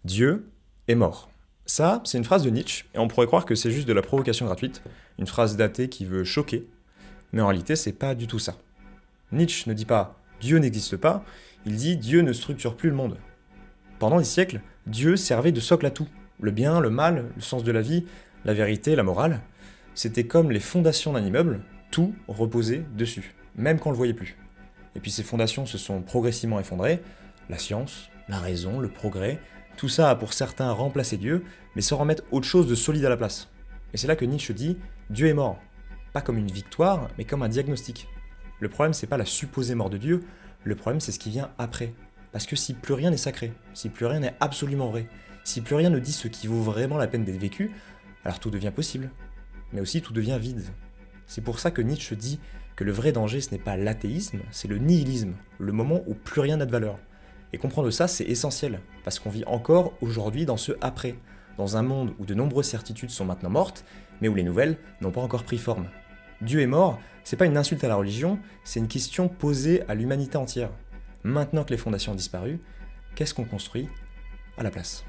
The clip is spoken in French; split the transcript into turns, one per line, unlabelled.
Dieu est mort. Ça, c'est une phrase de Nietzsche, et on pourrait croire que c'est juste de la provocation gratuite, une phrase datée qui veut choquer, mais en réalité, c'est pas du tout ça. Nietzsche ne dit pas Dieu n'existe pas, il dit Dieu ne structure plus le monde. Pendant des siècles, Dieu servait de socle à tout. Le bien, le mal, le sens de la vie, la vérité, la morale. C'était comme les fondations d'un immeuble, tout reposait dessus, même quand on le voyait plus. Et puis ces fondations se sont progressivement effondrées, la science, la raison, le progrès, tout ça a pour certains remplacé Dieu, mais sans remettre autre chose de solide à la place. Et c'est là que Nietzsche dit Dieu est mort. Pas comme une victoire, mais comme un diagnostic. Le problème, c'est pas la supposée mort de Dieu, le problème, c'est ce qui vient après. Parce que si plus rien n'est sacré, si plus rien n'est absolument vrai, si plus rien ne dit ce qui vaut vraiment la peine d'être vécu, alors tout devient possible. Mais aussi tout devient vide. C'est pour ça que Nietzsche dit que le vrai danger, ce n'est pas l'athéisme, c'est le nihilisme, le moment où plus rien n'a de valeur. Et comprendre ça, c'est essentiel, parce qu'on vit encore aujourd'hui dans ce après, dans un monde où de nombreuses certitudes sont maintenant mortes, mais où les nouvelles n'ont pas encore pris forme. Dieu est mort, c'est pas une insulte à la religion, c'est une question posée à l'humanité entière. Maintenant que les fondations ont disparu, qu'est-ce qu'on construit à la place ?